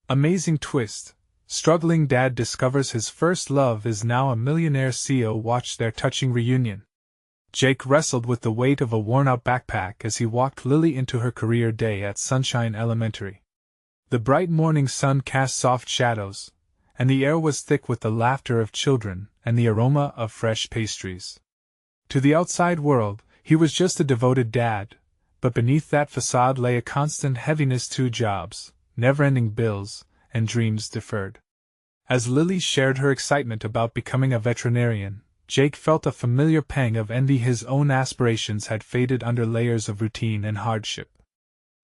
Amazing twist. Struggling dad discovers his first love is now a millionaire CEO. Watch their touching reunion. Jake wrestled with the weight of a worn-out backpack as he walked Lily into her career day at Sunshine Elementary. The bright morning sun cast soft shadows, and the air was thick with the laughter of children and the aroma of fresh pastries. To the outside world, he was just a devoted dad, but beneath that facade lay a constant heaviness: 2 jobs, never-ending bills, and dreams deferred. As Lily shared her excitement about becoming a veterinarian, Jake felt a familiar pang of envy. His own aspirations had faded under layers of routine and hardship.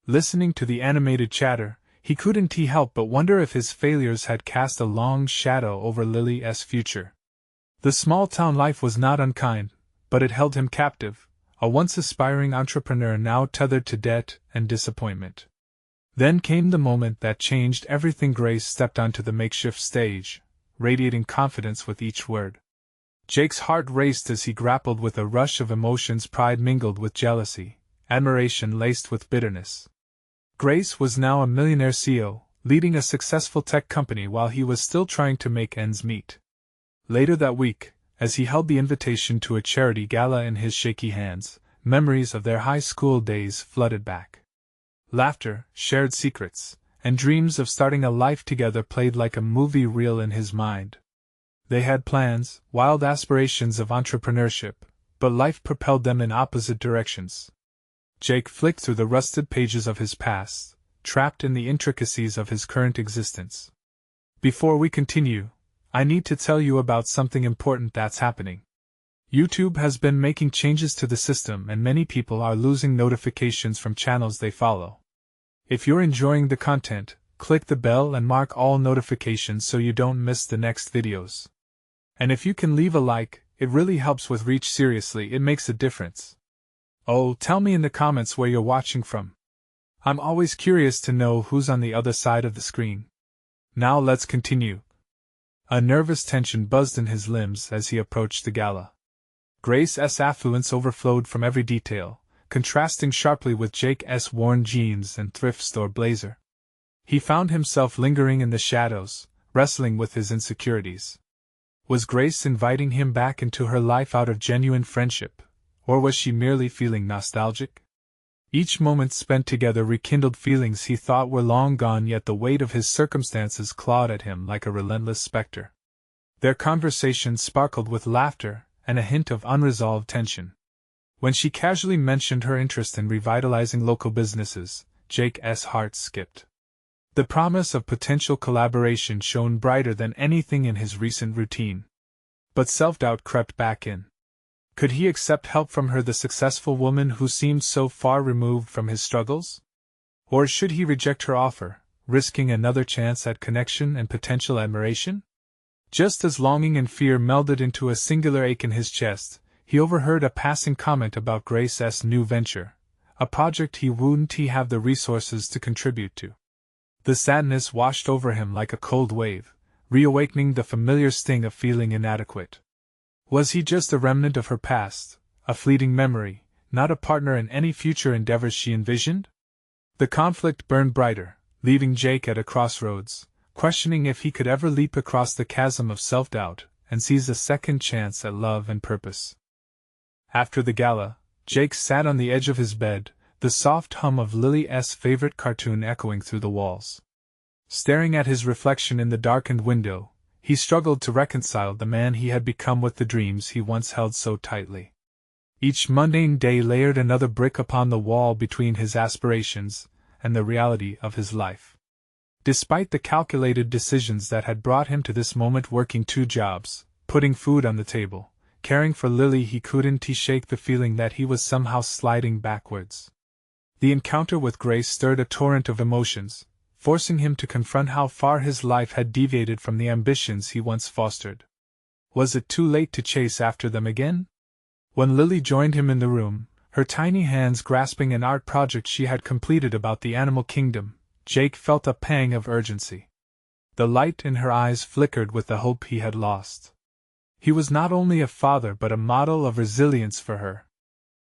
Listening to the animated chatter, he couldn't help but wonder if his failures had cast a long shadow over Lily's future. The small-town life was not unkind, but it held him captive, a once aspiring entrepreneur now tethered to debt and disappointment. Then came the moment that changed everything. Grace stepped onto the makeshift stage, radiating confidence with each word. Jake's heart raced as he grappled with a rush of emotions: pride mingled with jealousy, admiration laced with bitterness. Grace was now a millionaire CEO, leading a successful tech company while he was still trying to make ends meet. Later that week, as he held the invitation to a charity gala in his shaky hands, memories of their high school days flooded back. Laughter, shared secrets, and dreams of starting a life together played like a movie reel in his mind. They had plans, wild aspirations of entrepreneurship, but life propelled them in opposite directions. Jake flicked through the rusted pages of his past, trapped in the intricacies of his current existence. Before we continue, I need to tell you about something important that's happening. YouTube has been making changes to the system, and many people are losing notifications from channels they follow. If you're enjoying the content, click the bell and mark all notifications so you don't miss the next videos. And if you can leave a like, it really helps with reach. Seriously, it makes a difference. Oh, tell me in the comments where you're watching from. I'm always curious to know who's on the other side of the screen. Now let's continue. A nervous tension buzzed in his limbs as he approached the gala. Grace's affluence overflowed from every detail, contrasting sharply with Jake's worn jeans and thrift store blazer. He found himself lingering in the shadows, wrestling with his insecurities. Was Grace inviting him back into her life out of genuine friendship, or was she merely feeling nostalgic? Each moment spent together rekindled feelings he thought were long gone, yet the weight of his circumstances clawed at him like a relentless specter. Their conversation sparkled with laughter and a hint of unresolved tension. When she casually mentioned her interest in revitalizing local businesses, Jake's heart skipped. The promise of potential collaboration shone brighter than anything in his recent routine. But self-doubt crept back in. Could he accept help from her, the successful woman who seemed so far removed from his struggles? Or should he reject her offer, risking another chance at connection and potential admiration? Just as longing and fear melded into a singular ache in his chest, he overheard a passing comment about Grace's new venture, a project he wouldn't have the resources to contribute to. The sadness washed over him like a cold wave, reawakening the familiar sting of feeling inadequate. Was he just a remnant of her past, a fleeting memory, not a partner in any future endeavors she envisioned? The conflict burned brighter, leaving Jake at a crossroads, questioning if he could ever leap across the chasm of self-doubt and seize a second chance at love and purpose. After the gala, Jake sat on the edge of his bed, the soft hum of Lily's favorite cartoon echoing through the walls. Staring at his reflection in the darkened window, he struggled to reconcile the man he had become with the dreams he once held so tightly. Each mundane day layered another brick upon the wall between his aspirations and the reality of his life. Despite the calculated decisions that had brought him to this moment, working 2 jobs, putting food on the table, caring for Lily, he couldn't shake the feeling that he was somehow sliding backwards. The encounter with Grace stirred a torrent of emotions, forcing him to confront how far his life had deviated from the ambitions he once fostered. Was it too late to chase after them again? When Lily joined him in the room, her tiny hands grasping an art project she had completed about the animal kingdom, Jake felt a pang of urgency. The light in her eyes flickered with the hope he had lost. He was not only a father but a model of resilience for her.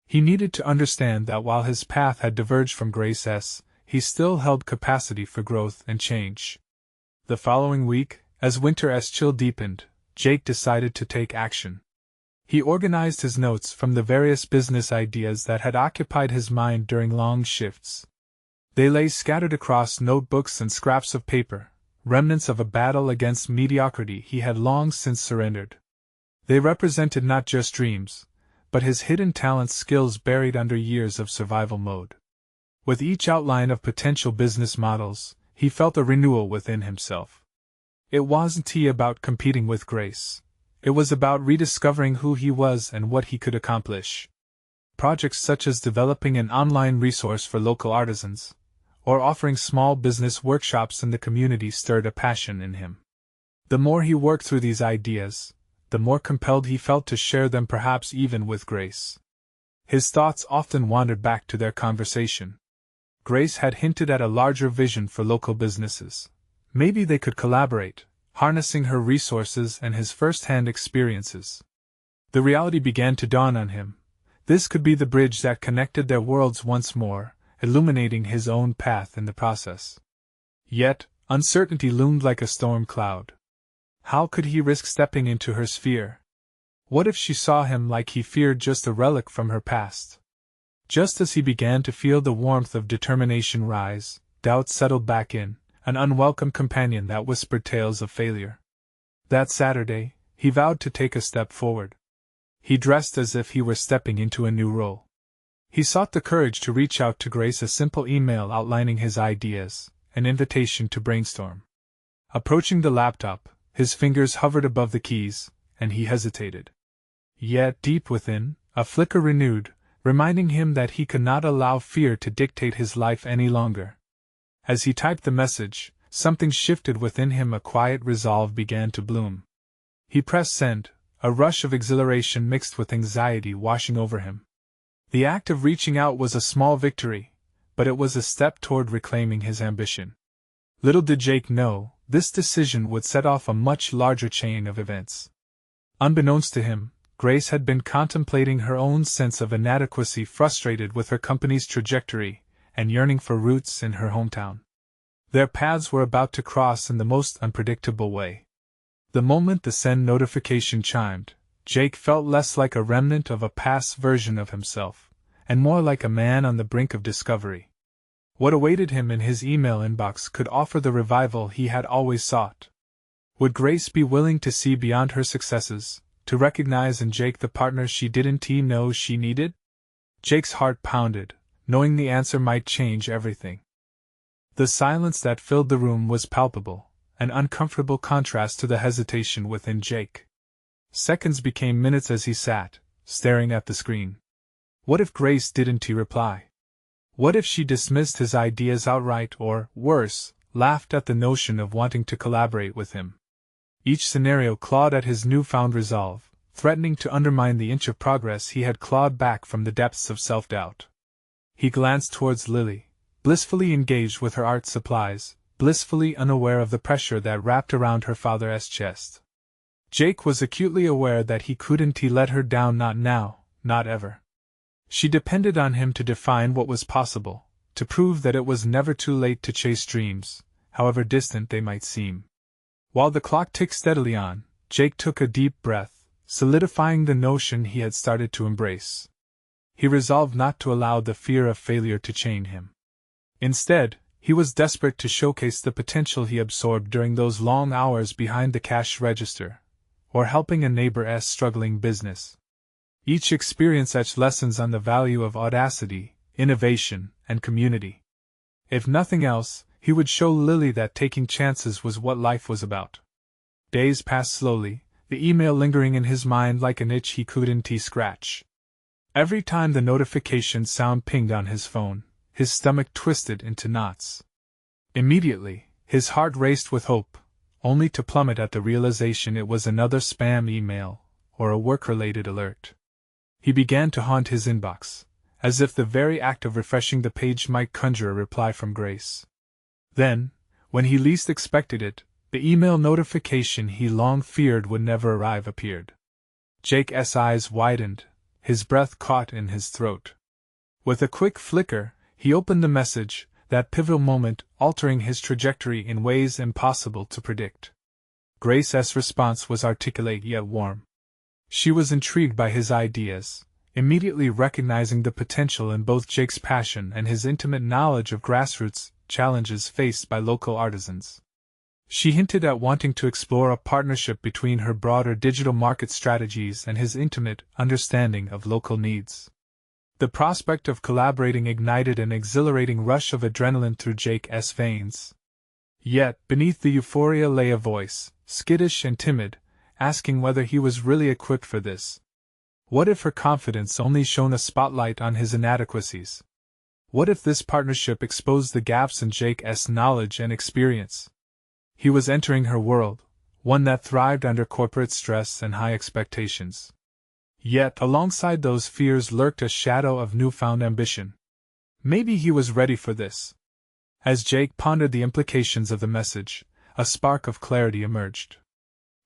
He needed to understand that while his path had diverged from Grace's, he still held capacity for growth and change. The following week, as winter's chill deepened, Jake decided to take action. He organized his notes from the various business ideas that had occupied his mind during long shifts. They lay scattered across notebooks and scraps of paper, remnants of a battle against mediocrity he had long since surrendered. They represented not just dreams, but his hidden talents, skills buried under years of survival mode. With each outline of potential business models, he felt a renewal within himself. It wasn't about competing with Grace. It was about rediscovering who he was and what he could accomplish. Projects such as developing an online resource for local artisans, or offering small business workshops in the community stirred a passion in him. The more he worked through these ideas, the more compelled he felt to share them, perhaps even with Grace. His thoughts often wandered back to their conversation. Grace had hinted at a larger vision for local businesses. Maybe they could collaborate, harnessing her resources and his first-hand experiences. The reality began to dawn on him. This could be the bridge that connected their worlds once more, illuminating his own path in the process. Yet, uncertainty loomed like a storm cloud. How could he risk stepping into her sphere? What if she saw him like he feared, just a relic from her past? Just as he began to feel the warmth of determination rise, doubt settled back in, an unwelcome companion that whispered tales of failure. That Saturday, he vowed to take a step forward. He dressed as if he were stepping into a new role. He sought the courage to reach out to Grace, a simple email outlining his ideas, an invitation to brainstorm. Approaching the laptop, his fingers hovered above the keys, and he hesitated. Yet deep within, a flicker renewed, reminding him that he could not allow fear to dictate his life any longer. As he typed the message, something shifted within him. A quiet resolve began to bloom. He pressed send, a rush of exhilaration mixed with anxiety washing over him. The act of reaching out was a small victory, but it was a step toward reclaiming his ambition. Little did Jake know, this decision would set off a much larger chain of events. Unbeknownst to him, Grace had been contemplating her own sense of inadequacy, frustrated with her company's trajectory, and yearning for roots in her hometown. Their paths were about to cross in the most unpredictable way. The moment the send notification chimed, Jake felt less like a remnant of a past version of himself, and more like a man on the brink of discovery. What awaited him in his email inbox could offer the revival he had always sought. Would Grace be willing to see beyond her successes, to recognize in Jake the partner she didn't know she needed? Jake's heart pounded, knowing the answer might change everything. The silence that filled the room was palpable, an uncomfortable contrast to the hesitation within Jake. Seconds became minutes as he sat, staring at the screen. What if Grace didn't reply? What if she dismissed his ideas outright, or, worse, laughed at the notion of wanting to collaborate with him? Each scenario clawed at his newfound resolve, threatening to undermine the inch of progress he had clawed back from the depths of self-doubt. He glanced towards Lily, blissfully engaged with her art supplies, blissfully unaware of the pressure that wrapped around her father's chest. Jake was acutely aware that he couldn't let her down, not now, not ever. She depended on him to define what was possible, to prove that it was never too late to chase dreams, however distant they might seem. While the clock ticked steadily on, Jake took a deep breath, solidifying the notion he had started to embrace. He resolved not to allow the fear of failure to chain him. Instead, he was desperate to showcase the potential he absorbed during those long hours behind the cash register, or helping a neighbor's struggling business. Each experience etched lessons on the value of audacity, innovation, and community. If nothing else, he would show Lily that taking chances was what life was about. Days passed slowly, the email lingering in his mind like an itch he couldn't scratch. Every time the notification sound pinged on his phone, his stomach twisted into knots. Immediately, his heart raced with hope, only to plummet at the realization it was another spam email, or a work-related alert. He began to haunt his inbox, as if the very act of refreshing the page might conjure a reply from Grace. Then, when he least expected it, the email notification he long feared would never arrive appeared. Jake's eyes widened, his breath caught in his throat. With a quick flicker, he opened the message, that pivotal moment altering his trajectory in ways impossible to predict. Grace's response was articulate yet warm. She was intrigued by his ideas, immediately recognizing the potential in both Jake's passion and his intimate knowledge of grassroots challenges faced by local artisans. She hinted at wanting to explore a partnership between her broader digital market strategies and his intimate understanding of local needs. The prospect of collaborating ignited an exhilarating rush of adrenaline through Jake's veins. Yet, beneath the euphoria lay a voice, skittish and timid, asking whether he was really equipped for this. What if her confidence only shone a spotlight on his inadequacies? What if this partnership exposed the gaps in Jake's knowledge and experience? He was entering her world, one that thrived under corporate stress and high expectations. Yet, alongside those fears lurked a shadow of newfound ambition. Maybe he was ready for this. As Jake pondered the implications of the message, a spark of clarity emerged.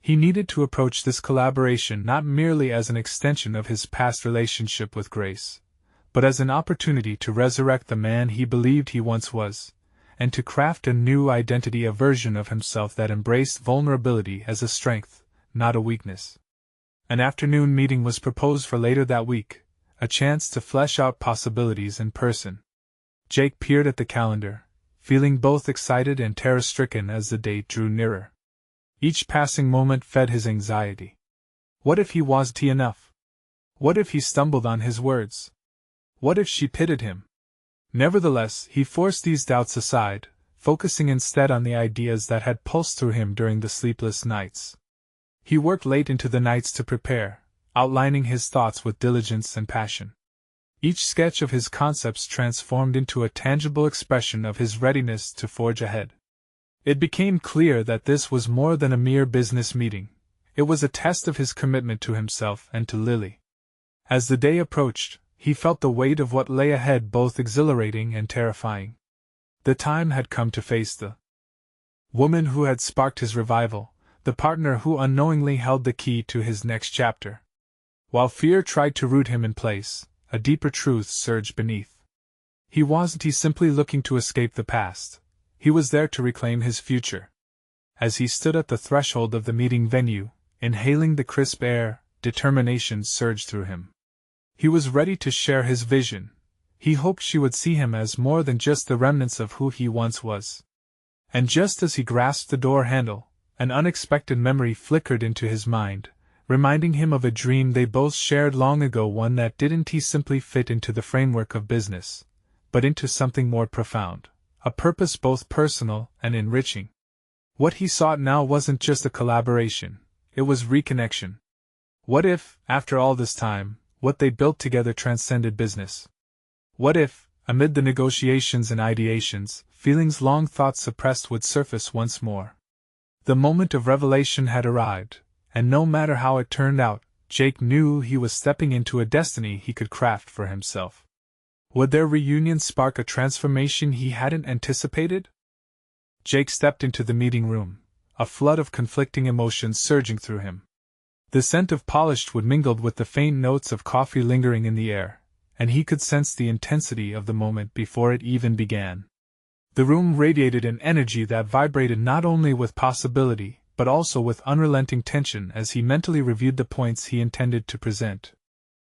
He needed to approach this collaboration not merely as an extension of his past relationship with Grace, but as an opportunity to resurrect the man he believed he once was, and to craft a new identity, a version of himself that embraced vulnerability as a strength, not a weakness. An afternoon meeting was proposed for later that week, a chance to flesh out possibilities in person. Jake peered at the calendar, feeling both excited and terror-stricken as the date drew nearer. Each passing moment fed his anxiety. What if he wasn't enough? What if he stumbled on his words? What if she pitied him? Nevertheless, he forced these doubts aside, focusing instead on the ideas that had pulsed through him during the sleepless nights. He worked late into the nights to prepare, outlining his thoughts with diligence and passion. Each sketch of his concepts transformed into a tangible expression of his readiness to forge ahead. It became clear that this was more than a mere business meeting. It was a test of his commitment to himself and to Lily. As the day approached, he felt the weight of what lay ahead, both exhilarating and terrifying. The time had come to face the woman who had sparked his revival, the partner who unknowingly held the key to his next chapter. While fear tried to root him in place, a deeper truth surged beneath. He wasn't simply looking to escape the past. He was there to reclaim his future. As he stood at the threshold of the meeting venue, inhaling the crisp air, determination surged through him. He was ready to share his vision. He hoped she would see him as more than just the remnants of who he once was. And just as he grasped the door handle, an unexpected memory flickered into his mind, reminding him of a dream they both shared long ago, one that didn't simply fit into the framework of business, but into something more profound, a purpose both personal and enriching. What he sought now wasn't just a collaboration, it was reconnection. What if, after all this time, what they built together transcended business? What if, amid the negotiations and ideations, feelings long thought suppressed would surface once more? The moment of revelation had arrived, and no matter how it turned out, Jake knew he was stepping into a destiny he could craft for himself. Would their reunion spark a transformation he hadn't anticipated? Jake stepped into the meeting room, a flood of conflicting emotions surging through him. The scent of polished wood mingled with the faint notes of coffee lingering in the air, and he could sense the intensity of the moment before it even began. The room radiated an energy that vibrated not only with possibility, but also with unrelenting tension as he mentally reviewed the points he intended to present.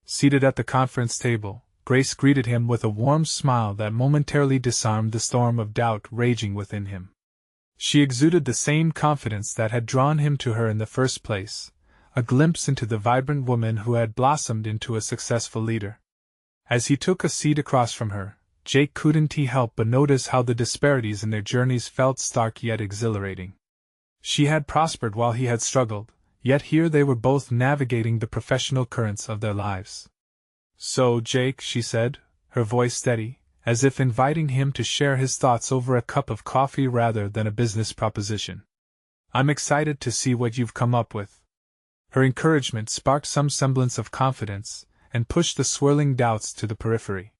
Seated at the conference table, Grace greeted him with a warm smile that momentarily disarmed the storm of doubt raging within him. She exuded the same confidence that had drawn him to her in the first place, a glimpse into the vibrant woman who had blossomed into a successful leader. As he took a seat across from her, Jake couldn't help but notice how the disparities in their journeys felt stark yet exhilarating. She had prospered while he had struggled, yet here they were both navigating the professional currents of their lives. "So, Jake," she said, her voice steady, as if inviting him to share his thoughts over a cup of coffee rather than a business proposition. "I'm excited to see what you've come up with." Her encouragement sparked some semblance of confidence, and pushed the swirling doubts to the periphery.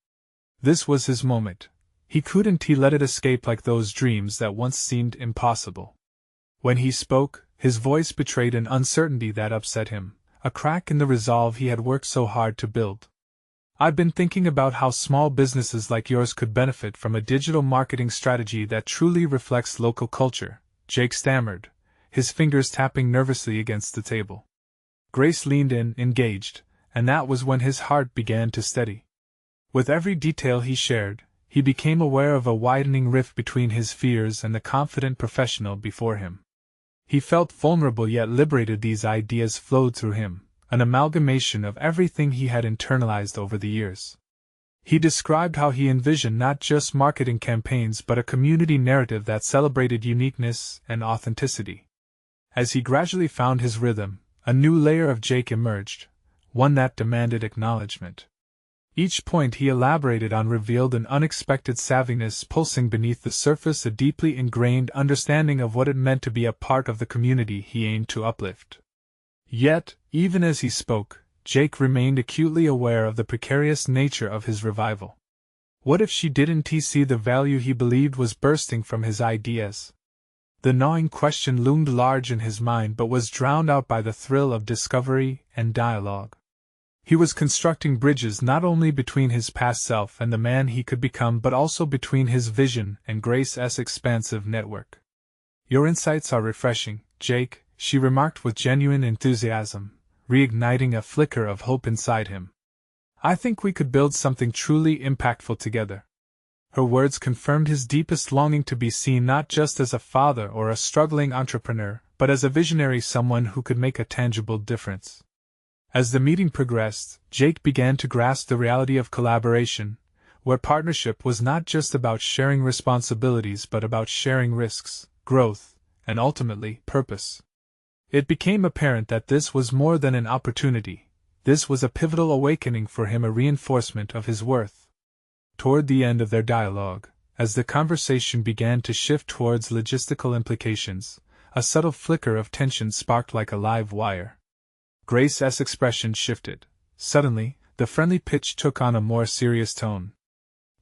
This was his moment. He couldn't let it escape like those dreams that once seemed impossible. When he spoke, his voice betrayed an uncertainty that upset him, a crack in the resolve he had worked so hard to build. I've been thinking about how small businesses like yours could benefit from a digital marketing strategy that truly reflects local culture, Jake stammered, his fingers tapping nervously against the table. Grace leaned in, engaged, and that was when his heart began to steady. With every detail he shared, he became aware of a widening rift between his fears and the confident professional before him. He felt vulnerable yet liberated. These ideas flowed through him, an amalgamation of everything he had internalized over the years. He described how he envisioned not just marketing campaigns but a community narrative that celebrated uniqueness and authenticity. As he gradually found his rhythm, a new layer of Jake emerged, one that demanded acknowledgement. Each point he elaborated on revealed an unexpected savviness pulsing beneath the surface, a deeply ingrained understanding of what it meant to be a part of the community he aimed to uplift. Yet, even as he spoke, Jake remained acutely aware of the precarious nature of his revival. What if she didn't see the value he believed was bursting from his ideas? The gnawing question loomed large in his mind but was drowned out by the thrill of discovery and dialogue. He was constructing bridges not only between his past self and the man he could become but also between his vision and Grace's expansive network. "Your insights are refreshing, Jake," she remarked with genuine enthusiasm, reigniting a flicker of hope inside him. "I think we could build something truly impactful together." Her words confirmed his deepest longing to be seen not just as a father or a struggling entrepreneur, but as a visionary, someone who could make a tangible difference. As the meeting progressed, Jake began to grasp the reality of collaboration, where partnership was not just about sharing responsibilities but about sharing risks, growth, and ultimately, purpose. It became apparent that this was more than an opportunity. This was a pivotal awakening for him, a reinforcement of his worth. Toward the end of their dialogue, as the conversation began to shift towards logistical implications, a subtle flicker of tension sparked like a live wire. Grace's expression shifted. Suddenly, the friendly pitch took on a more serious tone.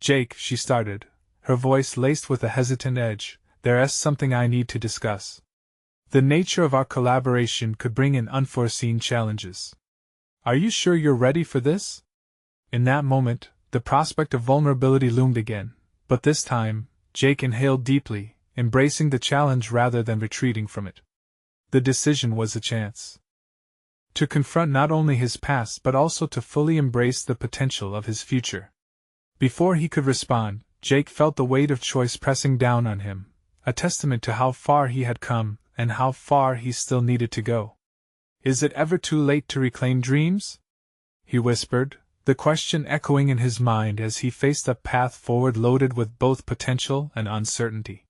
"Jake," she started, her voice laced with a hesitant edge, "there's something I need to discuss. The nature of our collaboration could bring in unforeseen challenges. Are you sure you're ready for this?" In that moment, the prospect of vulnerability loomed again, but this time, Jake inhaled deeply, embracing the challenge rather than retreating from it. The decision was a chance to confront not only his past but also to fully embrace the potential of his future. Before he could respond, Jake felt the weight of choice pressing down on him, a testament to how far he had come and how far he still needed to go. "Is it ever too late to reclaim dreams?" he whispered, the question echoing in his mind as he faced a path forward loaded with both potential and uncertainty.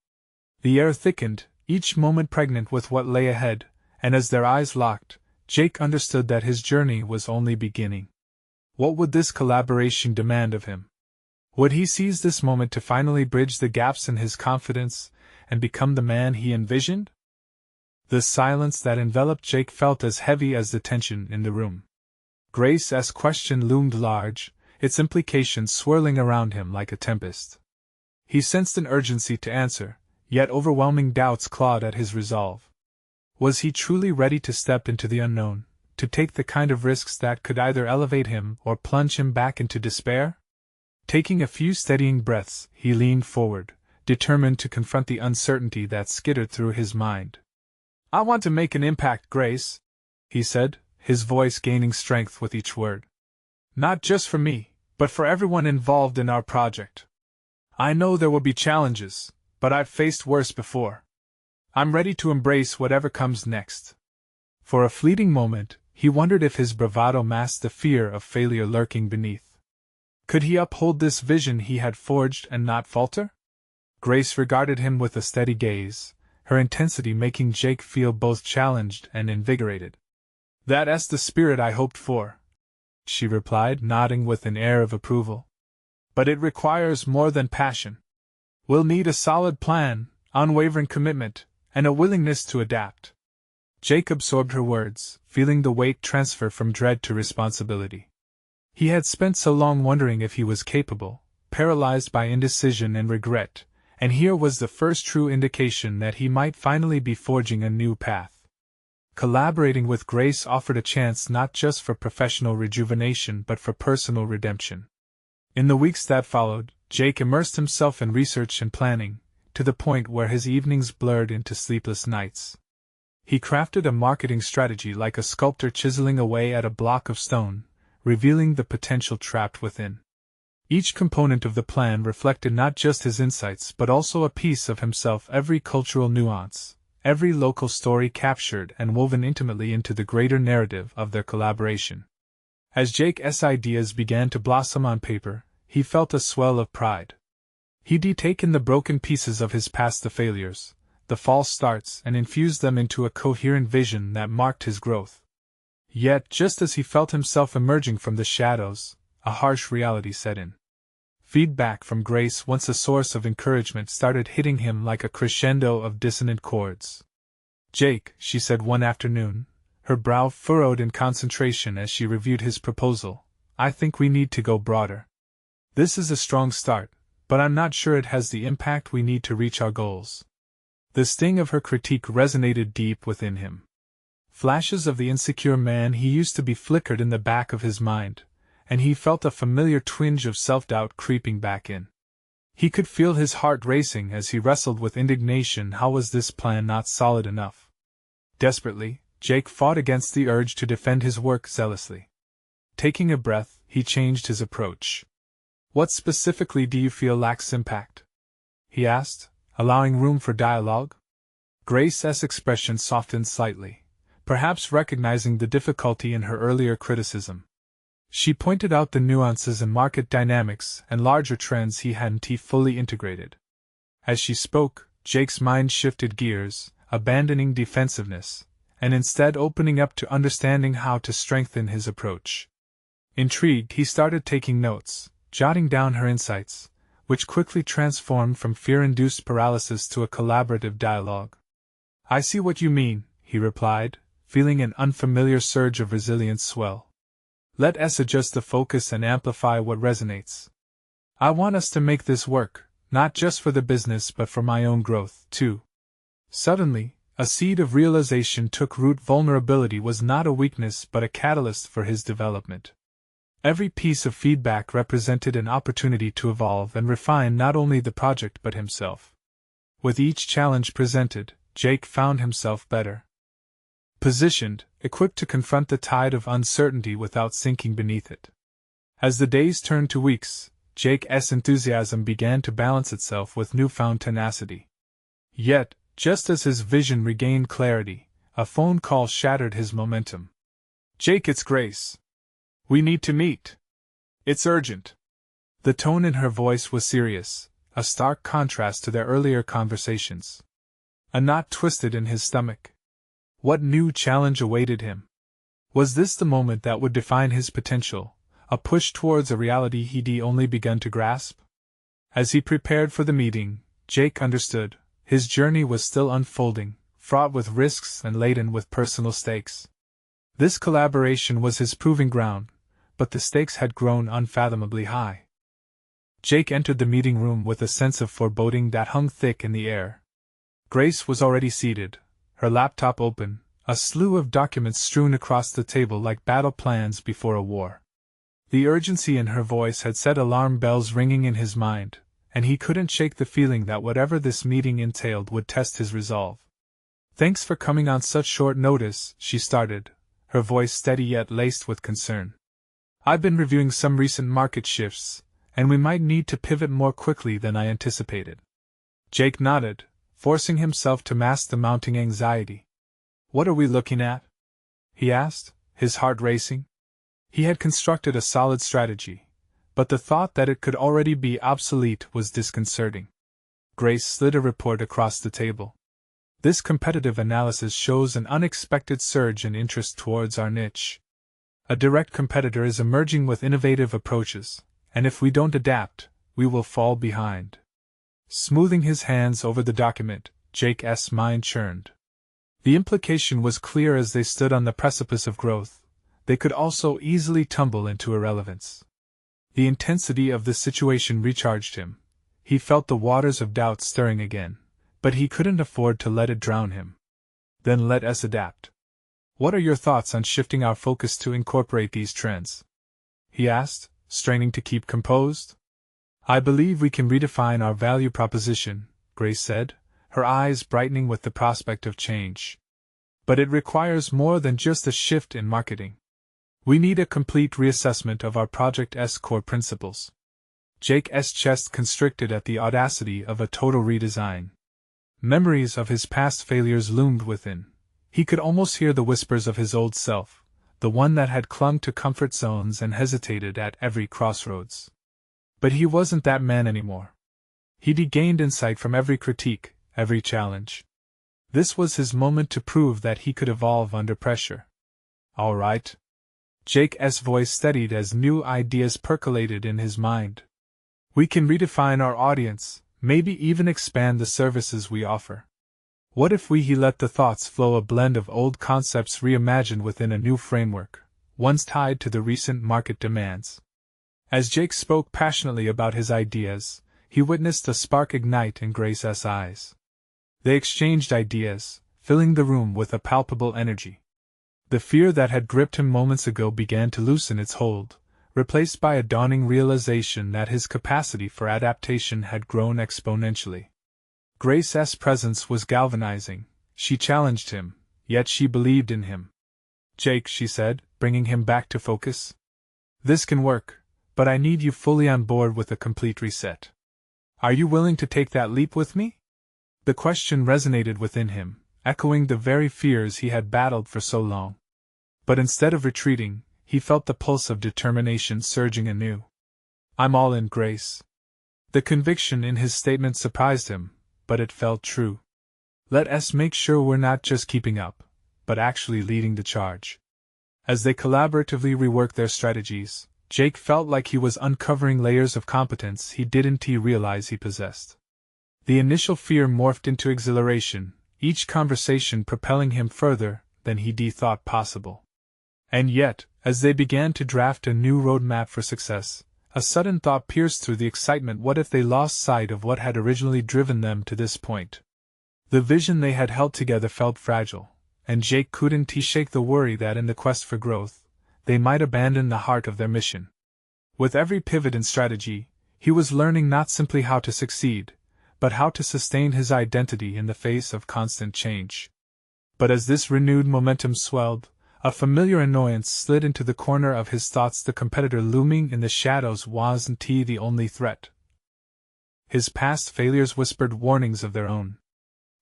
The air thickened, each moment pregnant with what lay ahead, and as their eyes locked, Jake understood that his journey was only beginning. What would this collaboration demand of him? Would he seize this moment to finally bridge the gaps in his confidence and become the man he envisioned? The silence that enveloped Jake felt as heavy as the tension in the room. Grace's question loomed large, its implications swirling around him like a tempest. He sensed an urgency to answer, yet overwhelming doubts clawed at his resolve. Was he truly ready to step into the unknown, to take the kind of risks that could either elevate him or plunge him back into despair? Taking a few steadying breaths, he leaned forward, determined to confront the uncertainty that skittered through his mind. "I want to make an impact, Grace," he said, his voice gaining strength with each word. "Not just for me, but for everyone involved in our project. I know there will be challenges, but I've faced worse before. I'm ready to embrace whatever comes next." For a fleeting moment, he wondered if his bravado masked the fear of failure lurking beneath. Could he uphold this vision he had forged and not falter? Grace regarded him with a steady gaze, her intensity making Jake feel both challenged and invigorated. "That's the spirit I hoped for," she replied, nodding with an air of approval. "But it requires more than passion. We'll need a solid plan, unwavering commitment, and a willingness to adapt." Jake absorbed her words, feeling the weight transfer from dread to responsibility. He had spent so long wondering if he was capable, paralyzed by indecision and regret, and here was the first true indication that he might finally be forging a new path. Collaborating with Grace offered a chance not just for professional rejuvenation but for personal redemption. In the weeks that followed, Jake immersed himself in research and planning, to the point where his evenings blurred into sleepless nights. He crafted a marketing strategy like a sculptor chiseling away at a block of stone, revealing the potential trapped within. Each component of the plan reflected not just his insights but also a piece of himself, every cultural nuance, every local story captured and woven intimately into the greater narrative of their collaboration. As Jake's ideas began to blossom on paper, he felt a swell of pride. He'd taken the broken pieces of his past, the failures, the false starts, and infused them into a coherent vision that marked his growth. Yet, just as he felt himself emerging from the shadows, a harsh reality set in. Feedback from Grace, once a source of encouragement, started hitting him like a crescendo of dissonant chords. "Jake," she said one afternoon, her brow furrowed in concentration as she reviewed his proposal, "I think we need to go broader. This is a strong start, but I'm not sure it has the impact we need to reach our goals." The sting of her critique resonated deep within him. Flashes of the insecure man he used to be flickered in the back of his mind, and he felt a familiar twinge of self-doubt creeping back in. He could feel his heart racing as he wrestled with indignation. How was this plan not solid enough? Desperately, Jake fought against the urge to defend his work zealously. Taking a breath, he changed his approach. "What specifically do you feel lacks impact?" he asked, allowing room for dialogue. Grace's expression softened slightly, perhaps recognizing the difficulty in her earlier criticism. She pointed out the nuances in market dynamics and larger trends he hadn't fully integrated. As she spoke, Jake's mind shifted gears, abandoning defensiveness, and instead opening up to understanding how to strengthen his approach. Intrigued, he started taking notes, jotting down her insights, which quickly transformed from fear-induced paralysis to a collaborative dialogue. "I see what you mean," he replied, feeling an unfamiliar surge of resilience swell. "Let's adjust the focus and amplify what resonates. I want us to make this work, not just for the business but for my own growth, too." Suddenly, a seed of realization took root. Vulnerability was not a weakness but a catalyst for his development. Every piece of feedback represented an opportunity to evolve and refine not only the project but himself. With each challenge presented, Jake found himself better positioned, equipped to confront the tide of uncertainty without sinking beneath it. As the days turned to weeks, Jake's enthusiasm began to balance itself with newfound tenacity. Yet, just as his vision regained clarity, a phone call shattered his momentum. "Jake, it's Grace. We need to meet. It's urgent." The tone in her voice was serious, a stark contrast to their earlier conversations. A knot twisted in his stomach. What new challenge awaited him? Was this the moment that would define his potential, a push towards a reality he'd only begun to grasp? As he prepared for the meeting, Jake understood. His journey was still unfolding, fraught with risks and laden with personal stakes. This collaboration was his proving ground, but the stakes had grown unfathomably high. Jake entered the meeting room with a sense of foreboding that hung thick in the air. Grace was already seated, her laptop open, a slew of documents strewn across the table like battle plans before a war. The urgency in her voice had set alarm bells ringing in his mind, and he couldn't shake the feeling that whatever this meeting entailed would test his resolve. "Thanks for coming on such short notice," she started, her voice steady yet laced with concern. "I've been reviewing some recent market shifts, and we might need to pivot more quickly than I anticipated." Jake nodded, forcing himself to mask the mounting anxiety. "What are we looking at?" he asked, his heart racing. He had constructed a solid strategy, but the thought that it could already be obsolete was disconcerting. Grace slid a report across the table. "This competitive analysis shows an unexpected surge in interest towards our niche. A direct competitor is emerging with innovative approaches, and if we don't adapt, we will fall behind." Smoothing his hands over the document, Jake's mind churned. The implication was clear: as they stood on the precipice of growth, they could also easily tumble into irrelevance. The intensity of the situation recharged him. He felt the waters of doubt stirring again, but he couldn't afford to let it drown him. "Then let us adapt. What are your thoughts on shifting our focus to incorporate these trends? He asked, straining to keep composed. I believe we can redefine our value proposition, Grace said, her eyes brightening with the prospect of change. But it requires more than just a shift in marketing. We need a complete reassessment of our project's core principles. Jake's chest constricted at the audacity of a total redesign. Memories of his past failures loomed within. He could almost hear the whispers of his old self, the one that had clung to comfort zones and hesitated at every crossroads. But he wasn't that man anymore. He'd gained insight from every critique, every challenge. This was his moment to prove that he could evolve under pressure. All right. Jake's voice steadied as new ideas percolated in his mind. We can redefine our audience, maybe even expand the services we offer. What if he let the thoughts flow, a blend of old concepts reimagined within a new framework, ones tied to the recent market demands? As Jake spoke passionately about his ideas, he witnessed a spark ignite in Grace's eyes. They exchanged ideas, filling the room with a palpable energy. The fear that had gripped him moments ago began to loosen its hold, replaced by a dawning realization that his capacity for adaptation had grown exponentially. Grace's presence was galvanizing. She challenged him, yet she believed in him. Jake, she said, bringing him back to focus. This can work, but I need you fully on board with a complete reset. Are you willing to take that leap with me? The question resonated within him, echoing the very fears he had battled for so long. But instead of retreating, he felt the pulse of determination surging anew. I'm all in, Grace. The conviction in his statement surprised him, but it felt true. Let's make sure we're not just keeping up, but actually leading the charge. As they collaboratively reworked their strategies, Jake felt like he was uncovering layers of competence he didn't realize he possessed. The initial fear morphed into exhilaration, each conversation propelling him further than he'd thought possible. And yet, as they began to draft a new roadmap for success, a sudden thought pierced through the excitement. What if they lost sight of what had originally driven them to this point? The vision they had held together felt fragile, and Jake couldn't shake the worry that in the quest for growth, they might abandon the heart of their mission. With every pivot in strategy, he was learning not simply how to succeed, but how to sustain his identity in the face of constant change. But as this renewed momentum swelled, a familiar annoyance slid into the corner of his thoughts. The competitor looming in the shadows wasn't the only threat. His past failures whispered warnings of their own.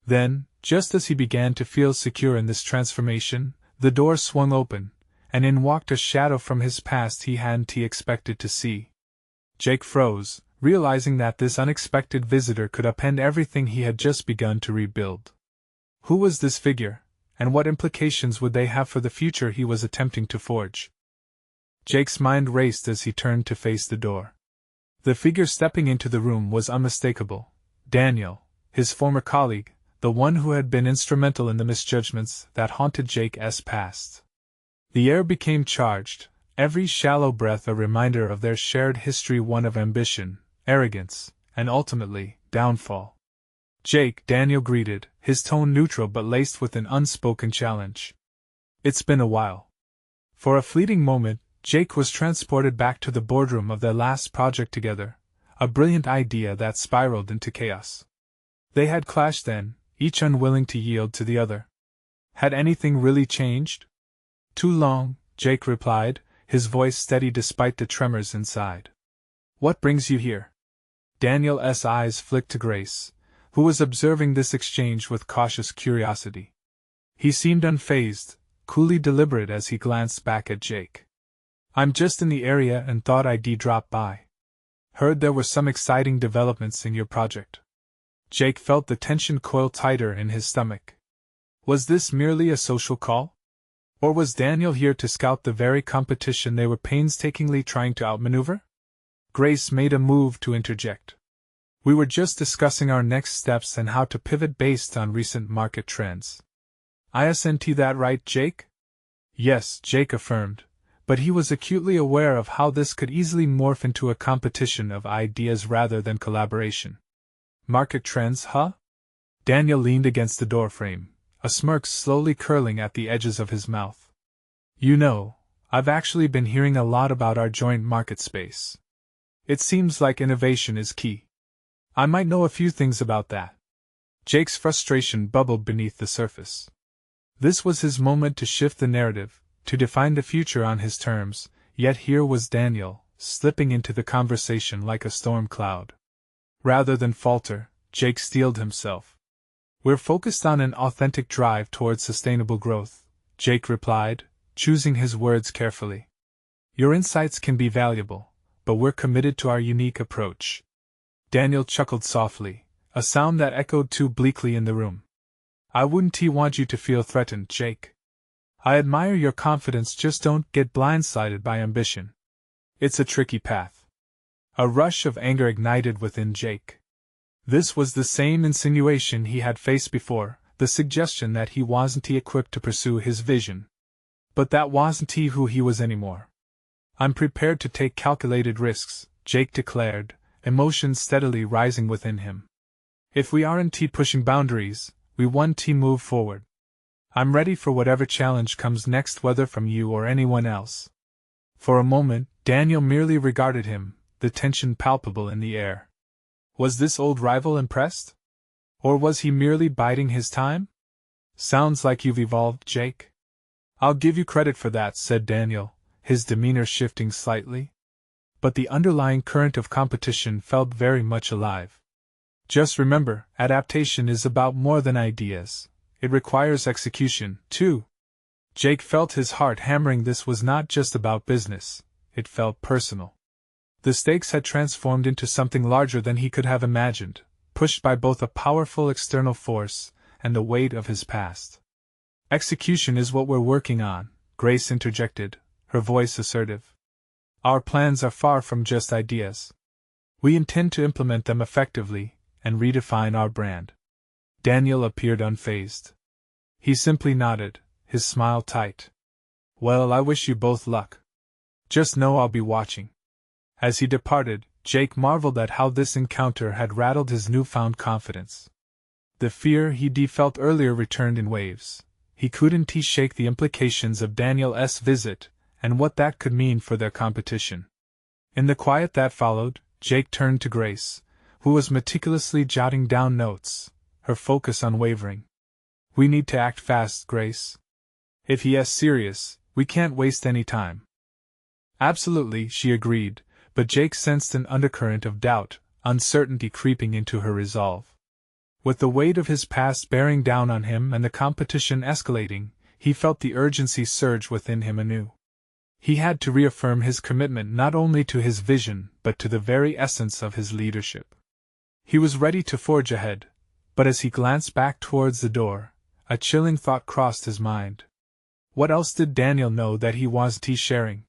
Then, just as he began to feel secure in this transformation, the door swung open, and in walked a shadow from his past he hadn't expected to see. Jake froze, realizing that this unexpected visitor could upend everything he had just begun to rebuild. Who was this figure, and what implications would they have for the future he was attempting to forge? Jake's mind raced as he turned to face the door. The figure stepping into the room was unmistakable. Daniel, his former colleague, the one who had been instrumental in the misjudgments that haunted Jake's past. The air became charged, every shallow breath a reminder of their shared history, one of ambition, arrogance, and ultimately, downfall. Jake, Daniel greeted, his tone neutral but laced with an unspoken challenge. It's been a while. For a fleeting moment, Jake was transported back to the boardroom of their last project together, a brilliant idea that spiraled into chaos. They had clashed then, each unwilling to yield to the other. Had anything really changed? Too long, Jake replied, his voice steady despite the tremors inside. What brings you here? Daniel's eyes flicked to Grace, who was observing this exchange with cautious curiosity. He seemed unfazed, coolly deliberate as he glanced back at Jake. I'm just in the area and thought I'd drop by. Heard there were some exciting developments in your project. Jake felt the tension coil tighter in his stomach. Was this merely a social call? Or was Daniel here to scout the very competition they were painstakingly trying to outmaneuver? Grace made a move to interject. We were just discussing our next steps and how to pivot based on recent market trends. Isn't that right, Jake? Yes, Jake affirmed, but he was acutely aware of how this could easily morph into a competition of ideas rather than collaboration. Market trends, huh? Daniel leaned against the doorframe, a smirk slowly curling at the edges of his mouth. You know, I've actually been hearing a lot about our joint market space. It seems like innovation is key. I might know a few things about that. Jake's frustration bubbled beneath the surface. This was his moment to shift the narrative, to define the future on his terms, yet here was Daniel, slipping into the conversation like a storm cloud. Rather than falter, Jake steeled himself. We're focused on an authentic drive towards sustainable growth, Jake replied, choosing his words carefully. Your insights can be valuable, but we're committed to our unique approach. Daniel chuckled softly, a sound that echoed too bleakly in the room. I wouldn't want you to feel threatened, Jake. I admire your confidence, just don't get blindsided by ambition. It's a tricky path. A rush of anger ignited within Jake. This was the same insinuation he had faced before, the suggestion that he wasn't equipped to pursue his vision. But that wasn't who he was anymore. I'm prepared to take calculated risks, Jake declared, emotions steadily rising within him. If we aren't pushing boundaries, we want to move forward. I'm ready for whatever challenge comes next, whether from you or anyone else. For a moment, Daniel merely regarded him, the tension palpable in the air. Was this old rival impressed? Or was he merely biding his time? Sounds like you've evolved, Jake. I'll give you credit for that, said Daniel, his demeanor shifting slightly. But the underlying current of competition felt very much alive. Just remember, adaptation is about more than ideas. It requires execution, too. Jake felt his heart hammering. This was not just about business, it felt personal. The stakes had transformed into something larger than he could have imagined, pushed by both a powerful external force and the weight of his past. Execution is what we're working on, Grace interjected, her voice assertive. Our plans are far from just ideas. We intend to implement them effectively and redefine our brand. Daniel appeared unfazed. He simply nodded, his smile tight. Well, I wish you both luck. Just know I'll be watching. As he departed, Jake marveled at how this encounter had rattled his newfound confidence. The fear he felt earlier returned in waves. He couldn't shake the implications of Daniel's visit and what that could mean for their competition. In the quiet that followed, Jake turned to Grace, who was meticulously jotting down notes, her focus unwavering. We need to act fast, Grace. If he is serious, we can't waste any time. Absolutely, she agreed, but Jake sensed an undercurrent of doubt, uncertainty creeping into her resolve. With the weight of his past bearing down on him and the competition escalating, he felt the urgency surge within him anew. He had to reaffirm his commitment not only to his vision but to the very essence of his leadership. He was ready to forge ahead, but as he glanced back towards the door, a chilling thought crossed his mind. What else did Daniel know that he wasn't sharing?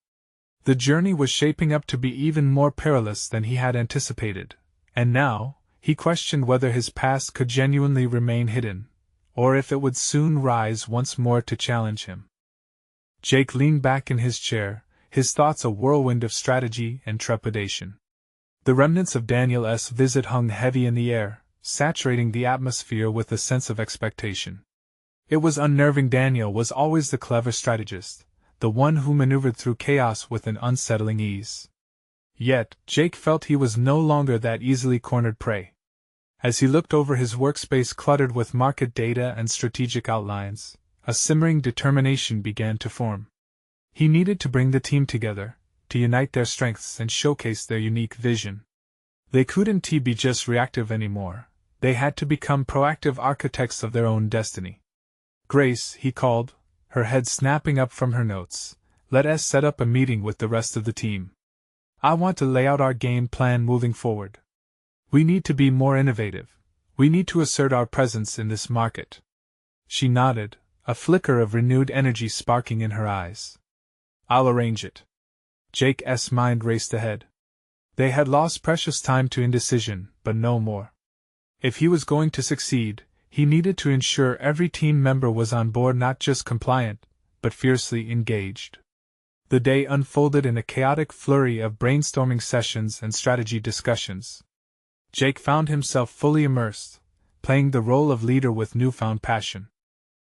The journey was shaping up to be even more perilous than he had anticipated, and now, he questioned whether his past could genuinely remain hidden, or if it would soon rise once more to challenge him. Jake leaned back in his chair, his thoughts a whirlwind of strategy and trepidation. The remnants of Daniel's visit hung heavy in the air, saturating the atmosphere with a sense of expectation. It was unnerving. Daniel was always the clever strategist, the one who maneuvered through chaos with an unsettling ease. Yet, Jake felt he was no longer that easily cornered prey. As he looked over his workspace cluttered with market data and strategic outlines, a simmering determination began to form. He needed to bring the team together, to unite their strengths and showcase their unique vision. They couldn't be just reactive anymore, they had to become proactive architects of their own destiny. Grace, he called, her head snapping up from her notes, let us set up a meeting with the rest of the team. I want to lay out our game plan moving forward. We need to be more innovative. We need to assert our presence in this market. She nodded, a flicker of renewed energy sparking in her eyes. I'll arrange it. Jake's mind raced ahead. They had lost precious time to indecision, but no more. If he was going to succeed, he needed to ensure every team member was on board, not just compliant, but fiercely engaged. The day unfolded in a chaotic flurry of brainstorming sessions and strategy discussions. Jake found himself fully immersed, playing the role of leader with newfound passion.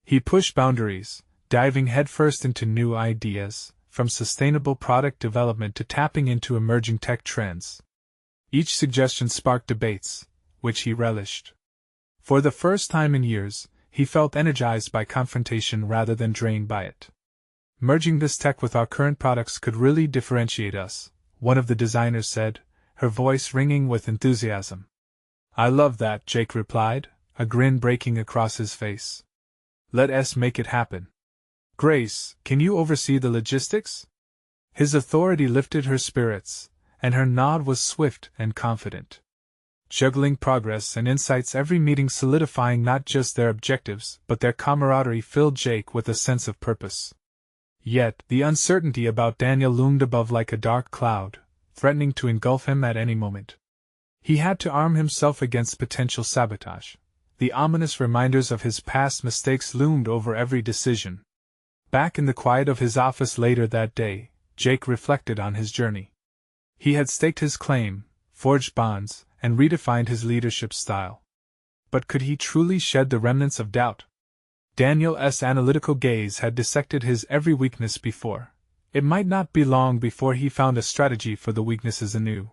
He pushed boundaries, diving headfirst into new ideas, from sustainable product development to tapping into emerging tech trends. Each suggestion sparked debates, which he relished. For the first time in years, he felt energized by confrontation rather than drained by it. Merging this tech with our current products could really differentiate us, one of the designers said, her voice ringing with enthusiasm. I love that, Jake replied, a grin breaking across his face. Let's make it happen. Grace, can you oversee the logistics? His authority lifted her spirits, and her nod was swift and confident. Juggling progress and insights, every meeting solidifying not just their objectives but their camaraderie, filled Jake with a sense of purpose. Yet, the uncertainty about Daniel loomed above like a dark cloud, threatening to engulf him at any moment. He had to arm himself against potential sabotage. The ominous reminders of his past mistakes loomed over every decision. Back in the quiet of his office later that day, Jake reflected on his journey. He had staked his claim, forged bonds, and redefined his leadership style. But could he truly shed the remnants of doubt? Daniel's analytical gaze had dissected his every weakness before. It might not be long before he found a strategy for the weaknesses anew.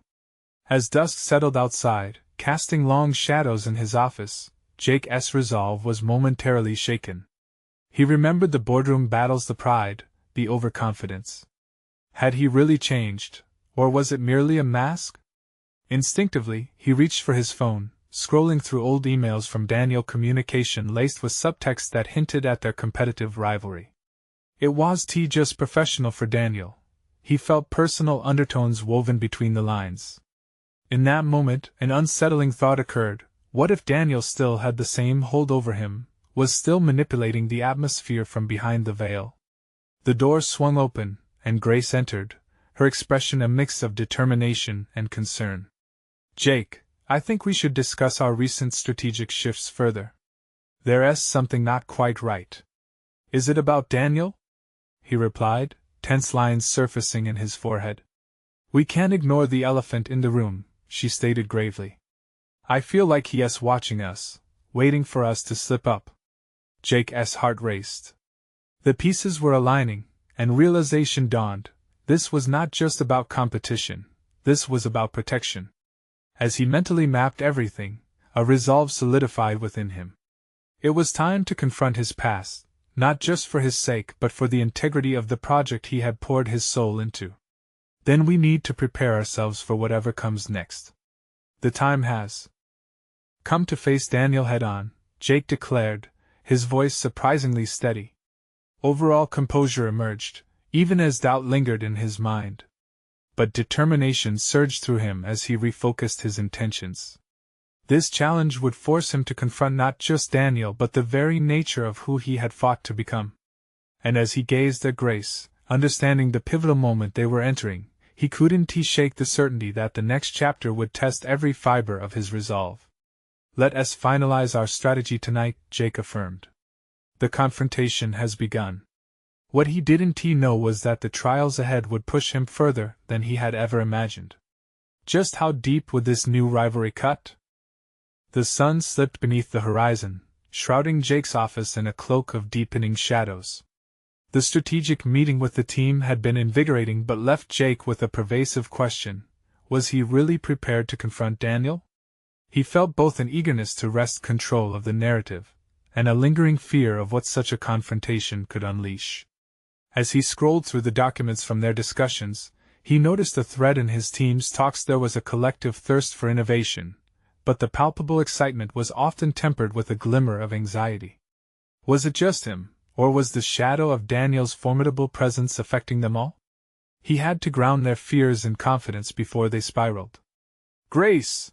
As dusk settled outside, casting long shadows in his office, Jake's resolve was momentarily shaken. He remembered the boardroom battles, the pride, the overconfidence. Had he really changed, or was it merely a mask? Instinctively, he reached for his phone, scrolling through old emails from Daniel, communication laced with subtext that hinted at their competitive rivalry. It was just professional for Daniel. He felt personal undertones woven between the lines. In that moment, an unsettling thought occurred. What if Daniel still had the same hold over him, was still manipulating the atmosphere from behind the veil? The door swung open, and Grace entered, her expression a mix of determination and concern. Jake, I think we should discuss our recent strategic shifts further. There's something not quite right. Is it about Daniel? He replied, tense lines surfacing in his forehead. We can't ignore the elephant in the room, she stated gravely. I feel like he's watching us, waiting for us to slip up. Jake's heart raced. The pieces were aligning, and realization dawned. This was not just about competition, this was about protection. As he mentally mapped everything, a resolve solidified within him. It was time to confront his past, not just for his sake but for the integrity of the project he had poured his soul into. Then we need to prepare ourselves for whatever comes next. The time has come to face Daniel head-on, Jake declared, his voice surprisingly steady. Overall composure emerged, even as doubt lingered in his mind. But determination surged through him as he refocused his intentions. This challenge would force him to confront not just Daniel but the very nature of who he had fought to become. And as he gazed at Grace, understanding the pivotal moment they were entering, he couldn't shake the certainty that the next chapter would test every fiber of his resolve. Let us finalize our strategy tonight, Jake affirmed. The confrontation has begun. What he didn't know was that the trials ahead would push him further than he had ever imagined. Just how deep would this new rivalry cut? The sun slipped beneath the horizon, shrouding Jake's office in a cloak of deepening shadows. The strategic meeting with the team had been invigorating but left Jake with a pervasive question. Was he really prepared to confront Daniel? He felt both an eagerness to wrest control of the narrative, and a lingering fear of what such a confrontation could unleash. As he scrolled through the documents from their discussions, he noticed a thread in his team's talks. There was a collective thirst for innovation, but the palpable excitement was often tempered with a glimmer of anxiety. Was it just him, or was the shadow of Daniel's formidable presence affecting them all? He had to ground their fears in confidence before they spiraled. Grace!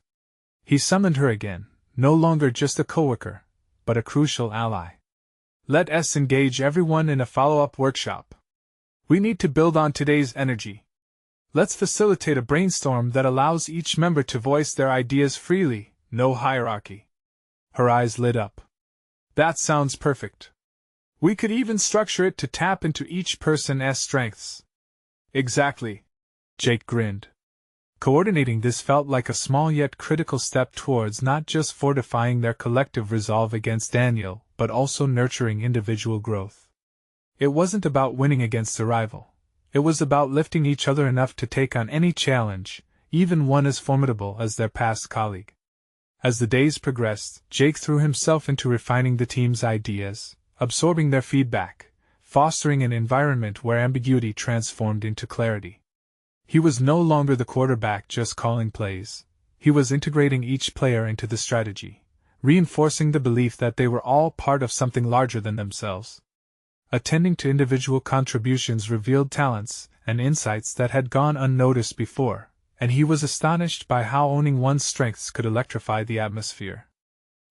He summoned her again, no longer just a coworker, but a crucial ally. Let's engage everyone in a follow-up workshop. We need to build on today's energy. Let's facilitate a brainstorm that allows each member to voice their ideas freely, no hierarchy. Her eyes lit up. That sounds perfect. We could even structure it to tap into each person's strengths. Exactly. Jake grinned. Coordinating this felt like a small yet critical step towards not just fortifying their collective resolve against Daniel, but also nurturing individual growth. It wasn't about winning against a rival. It was about lifting each other enough to take on any challenge, even one as formidable as their past colleague. As the days progressed, Jake threw himself into refining the team's ideas, absorbing their feedback, fostering an environment where ambiguity transformed into clarity. He was no longer the quarterback just calling plays. He was integrating each player into the strategy, reinforcing the belief that they were all part of something larger than themselves. Attending to individual contributions revealed talents and insights that had gone unnoticed before, and he was astonished by how owning one's strengths could electrify the atmosphere.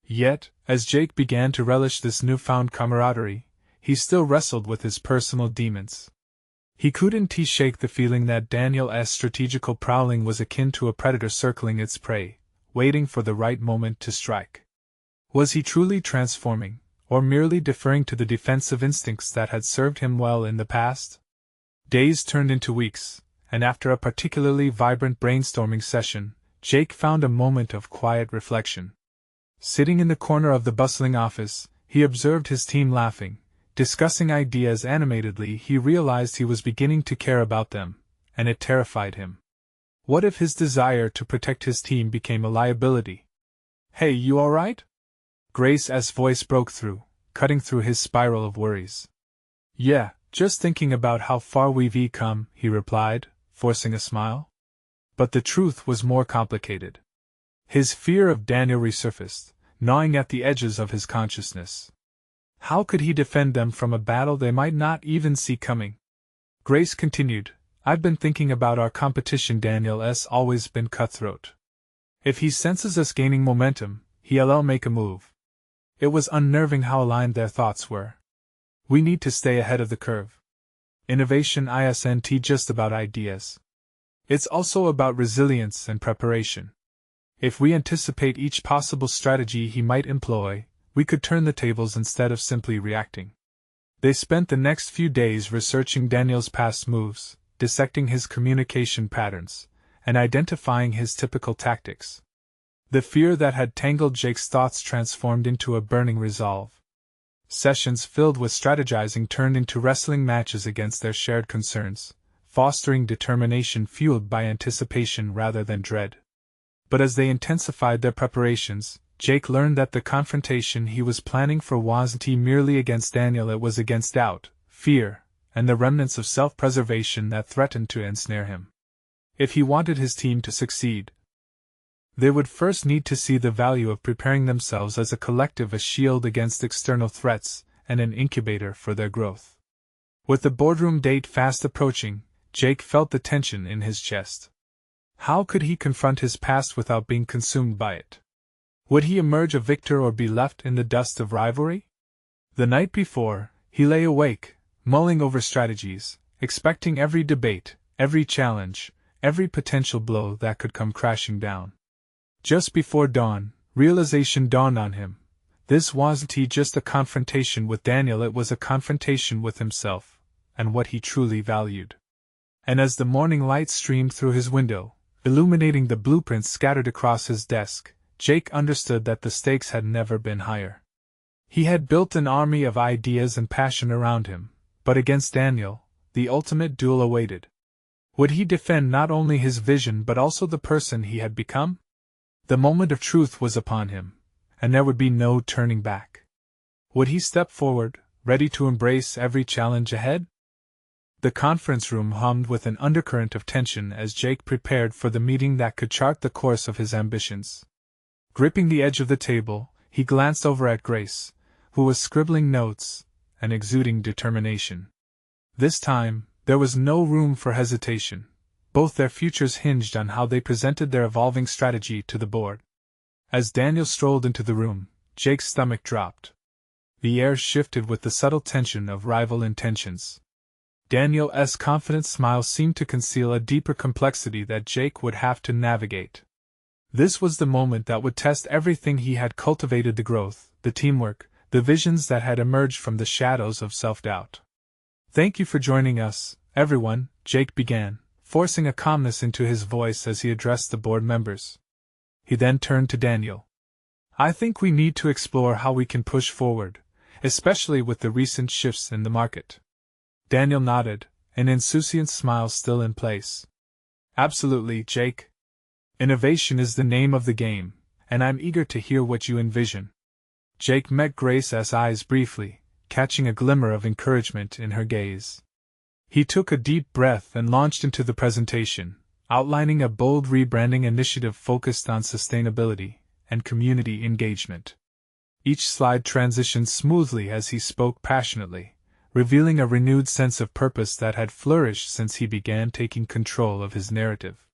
Yet, as Jake began to relish this newfound camaraderie, he still wrestled with his personal demons. He couldn't shake the feeling that Daniel's strategical prowling was akin to a predator circling its prey, waiting for the right moment to strike. Was he truly transforming, or merely deferring to the defensive instincts that had served him well in the past? Days turned into weeks, and after a particularly vibrant brainstorming session, Jake found a moment of quiet reflection. Sitting in the corner of the bustling office, he observed his team laughing, discussing ideas animatedly. He realized he was beginning to care about them, and it terrified him. What if his desire to protect his team became a liability? "Hey, you alright?" Grace's voice broke through, cutting through his spiral of worries. "Yeah, just thinking about how far we've come," he replied, forcing a smile. But the truth was more complicated. His fear of Daniel resurfaced, gnawing at the edges of his consciousness. How could he defend them from a battle they might not even see coming? Grace continued, "I've been thinking about our competition. Daniel's always been cutthroat. If he senses us gaining momentum, he'll make a move." It was unnerving how aligned their thoughts were. We need to stay ahead of the curve. Innovation isn't just about ideas. It's also about resilience and preparation. If we anticipate each possible strategy he might employ, we could turn the tables instead of simply reacting. They spent the next few days researching Daniel's past moves, dissecting his communication patterns, and identifying his typical tactics. The fear that had tangled Jake's thoughts transformed into a burning resolve. Sessions filled with strategizing turned into wrestling matches against their shared concerns, fostering determination fueled by anticipation rather than dread. But as they intensified their preparations, Jake learned that the confrontation he was planning for wasn't merely against Daniel. It was against doubt, fear, and the remnants of self-preservation that threatened to ensnare him. If he wanted his team to succeed, they would first need to see the value of preparing themselves as a collective, a shield against external threats, and an incubator for their growth. With the boardroom date fast approaching, Jake felt the tension in his chest. How could he confront his past without being consumed by it? Would he emerge a victor or be left in the dust of rivalry? The night before, he lay awake, mulling over strategies, expecting every debate, every challenge, every potential blow that could come crashing down. Just before dawn, realization dawned on him. This wasn't just a confrontation with Daniel, it was a confrontation with himself, and what he truly valued. And as the morning light streamed through his window, illuminating the blueprints scattered across his desk, Jake understood that the stakes had never been higher. He had built an army of ideas and passion around him, but against Daniel, the ultimate duel awaited. Would he defend not only his vision but also the person he had become? The moment of truth was upon him, and there would be no turning back. Would he step forward, ready to embrace every challenge ahead? The conference room hummed with an undercurrent of tension as Jake prepared for the meeting that could chart the course of his ambitions. Gripping the edge of the table, he glanced over at Grace, who was scribbling notes and exuding determination. This time, there was no room for hesitation. Both their futures hinged on how they presented their evolving strategy to the board. As Daniel strolled into the room, Jake's stomach dropped. The air shifted with the subtle tension of rival intentions. Daniel's confident smile seemed to conceal a deeper complexity that Jake would have to navigate. This was the moment that would test everything he had cultivated: the growth, the teamwork, the visions that had emerged from the shadows of self-doubt. "Thank you for joining us, everyone," Jake began, forcing a calmness into his voice as he addressed the board members. He then turned to Daniel. "I think we need to explore how we can push forward, especially with the recent shifts in the market. Daniel nodded, an insouciant smile still in place. Absolutely, Jake. Innovation is the name of the game, and I'm eager to hear what you envision. Jake met Grace's eyes briefly, catching a glimmer of encouragement in her gaze. He took a deep breath and launched into the presentation, outlining a bold rebranding initiative focused on sustainability and community engagement. Each slide transitioned smoothly as he spoke passionately, revealing a renewed sense of purpose that had flourished since he began taking control of his narrative.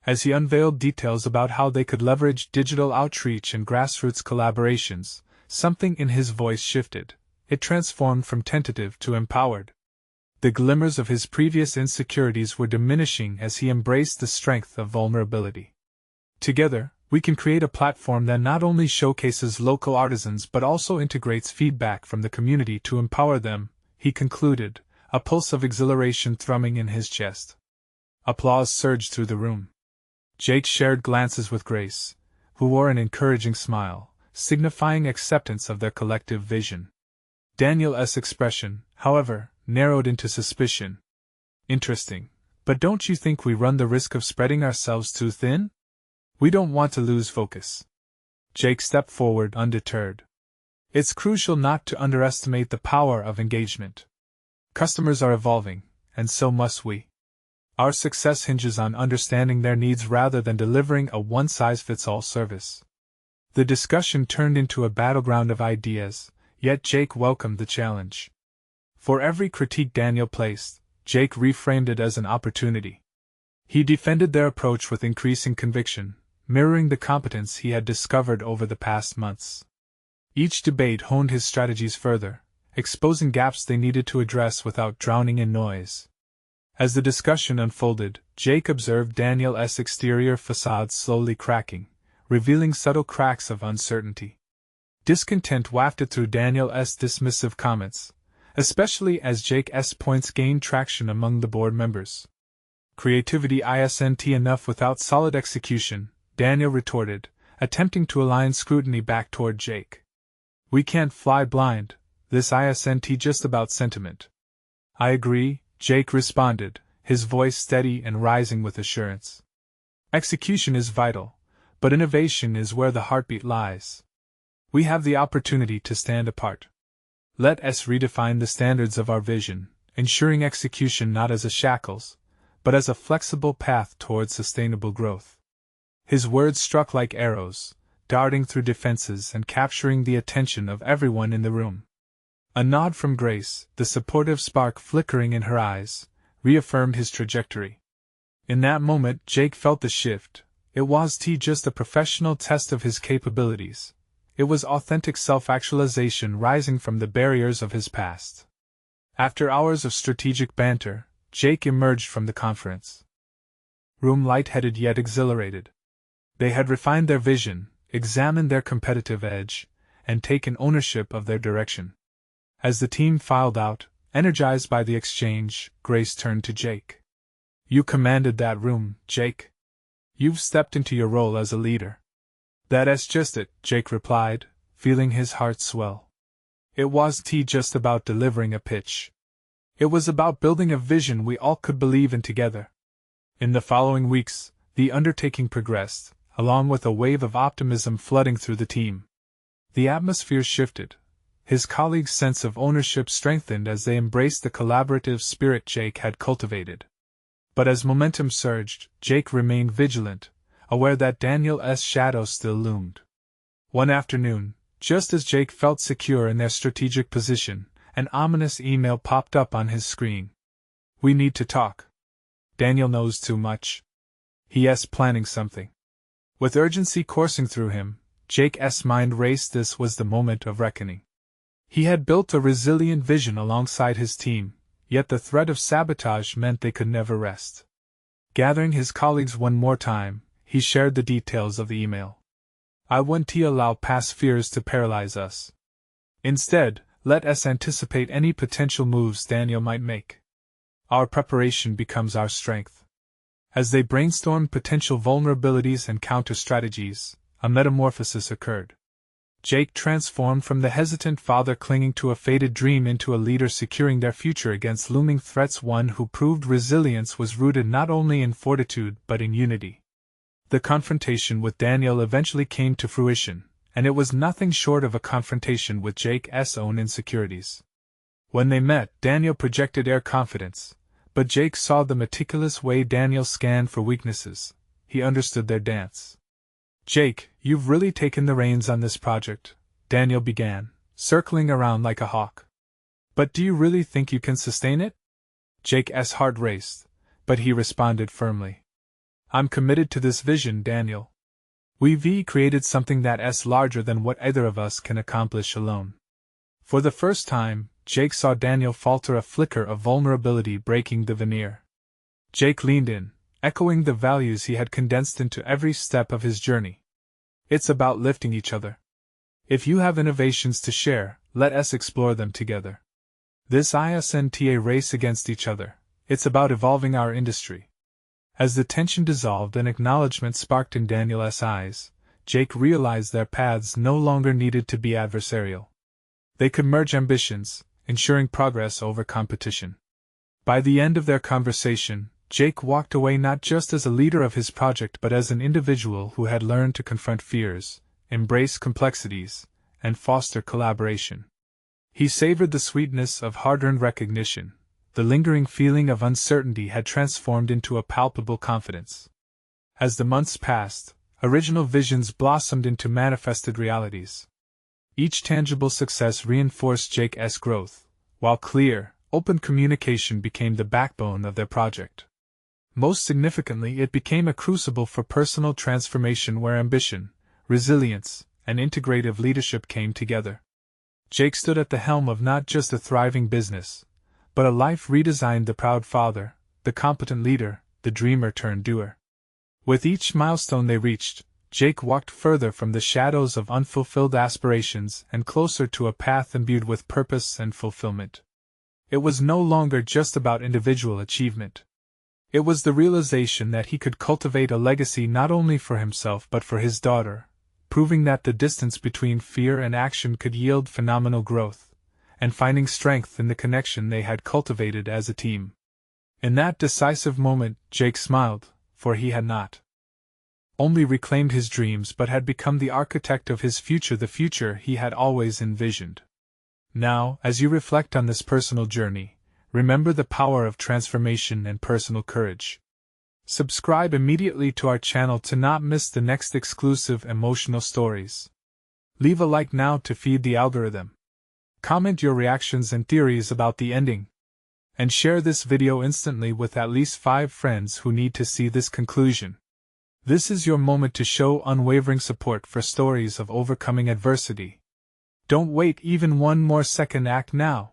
As he unveiled details about how they could leverage digital outreach and grassroots collaborations, something in his voice shifted. It transformed from tentative to empowered. The glimmers of his previous insecurities were diminishing as he embraced the strength of vulnerability. Together, we can create a platform that not only showcases local artisans but also integrates feedback from the community to empower them, he concluded, a pulse of exhilaration thrumming in his chest. Applause surged through the room. Jake shared glances with Grace, who wore an encouraging smile, signifying acceptance of their collective vision. Daniel's expression, however, narrowed into suspicion. Interesting, but don't you think we run the risk of spreading ourselves too thin? We don't want to lose focus. Jake stepped forward undeterred. It's crucial not to underestimate the power of engagement. Customers are evolving, and so must we. Our success hinges on understanding their needs rather than delivering a one-size-fits-all service. The discussion turned into a battleground of ideas, yet Jake welcomed the challenge. For every critique Daniel placed, Jake reframed it as an opportunity. He defended their approach with increasing conviction, mirroring the competence he had discovered over the past months. Each debate honed his strategies further, exposing gaps they needed to address without drowning in noise. As the discussion unfolded, Jake observed Daniel's exterior facade slowly cracking, revealing subtle cracks of uncertainty. Discontent wafted through Daniel's dismissive comments, especially as Jake's points gained traction among the board members. Creativity isn't enough without solid execution, Daniel retorted, attempting to align scrutiny back toward Jake. We can't fly blind, this isn't just about sentiment. I agree, Jake responded, his voice steady and rising with assurance. Execution is vital, but innovation is where the heartbeat lies. We have the opportunity to stand apart. Let us redefine the standards of our vision, ensuring execution not as a shackles, but as a flexible path towards sustainable growth. His words struck like arrows, darting through defenses and capturing the attention of everyone in the room. A nod from Grace, the supportive spark flickering in her eyes, reaffirmed his trajectory. In that moment, Jake felt the shift. It wasn't just a professional test of his capabilities. It was authentic self-actualization rising from the barriers of his past. After hours of strategic banter, Jake emerged from the conference room light-headed yet exhilarated. They had refined their vision, examined their competitive edge, and taken ownership of their direction. As the team filed out, energized by the exchange, Grace turned to Jake. You commanded that room, Jake. You've stepped into your role as a leader. That's just it, Jake replied, feeling his heart swell. It wasn't just about delivering a pitch. It was about building a vision we all could believe in together. In the following weeks, the undertaking progressed, along with a wave of optimism flooding through the team. The atmosphere shifted. His colleagues' sense of ownership strengthened as they embraced the collaborative spirit Jake had cultivated. But as momentum surged, Jake remained vigilant, aware that Daniel's shadow still loomed. One afternoon, just as Jake felt secure in their strategic position, an ominous email popped up on his screen. We need to talk. Daniel knows too much. He's planning something. With urgency coursing through him, Jake's mind raced. This was the moment of reckoning. He had built a resilient vision alongside his team, yet the threat of sabotage meant they could never rest. Gathering his colleagues one more time, he shared the details of the email. I won't allow past fears to paralyze us. Instead, let us anticipate any potential moves Daniel might make. Our preparation becomes our strength. As they brainstormed potential vulnerabilities and counter-strategies, a metamorphosis occurred. Jake transformed from the hesitant father clinging to a faded dream into a leader securing their future against looming threats, one who proved resilience was rooted not only in fortitude but in unity. The confrontation with Daniel eventually came to fruition, and it was nothing short of a confrontation with Jake's own insecurities. When they met, Daniel projected air confidence, but Jake saw the meticulous way Daniel scanned for weaknesses. He understood their dance. "Jake, you've really taken the reins on this project," Daniel began, circling around like a hawk. "But do you really think you can sustain it?" Jake's heart raced, but he responded firmly. "I'm committed to this vision, Daniel. We've created something that's larger than what either of us can accomplish alone." For the first time, Jake saw Daniel falter, a flicker of vulnerability breaking the veneer. Jake leaned in, echoing the values he had condensed into every step of his journey. "It's about lifting each other. If you have innovations to share, let us explore them together. This isn't a race against each other, it's about evolving our industry." As the tension dissolved and acknowledgement sparked in Daniel's eyes, Jake realized their paths no longer needed to be adversarial. They could merge ambitions, ensuring progress over competition. By the end of their conversation, Jake walked away not just as a leader of his project but as an individual who had learned to confront fears, embrace complexities, and foster collaboration. He savored the sweetness of hard-earned recognition. The lingering feeling of uncertainty had transformed into a palpable confidence. As the months passed, original visions blossomed into manifested realities. Each tangible success reinforced Jake's growth, while clear, open communication became the backbone of their project. Most significantly, it became a crucible for personal transformation where ambition, resilience, and integrative leadership came together. Jake stood at the helm of not just a thriving business, but a life redesigned, the proud father, the competent leader, the dreamer-turned-doer. With each milestone they reached, Jake walked further from the shadows of unfulfilled aspirations and closer to a path imbued with purpose and fulfillment. It was no longer just about individual achievement. It was the realization that he could cultivate a legacy not only for himself but for his daughter, proving that the distance between fear and action could yield phenomenal growth, and finding strength in the connection they had cultivated as a team. In that decisive moment, Jake smiled, for he had not only reclaimed his dreams but had become the architect of his future, the future he had always envisioned. Now, as you reflect on this personal journey, remember the power of transformation and personal courage. Subscribe immediately to our channel to not miss the next exclusive emotional stories. Leave a like now to feed the algorithm. Comment your reactions and theories about the ending. And share this video instantly with at least 5 friends who need to see this conclusion. This is your moment to show unwavering support for stories of overcoming adversity. Don't wait even one more second, act now.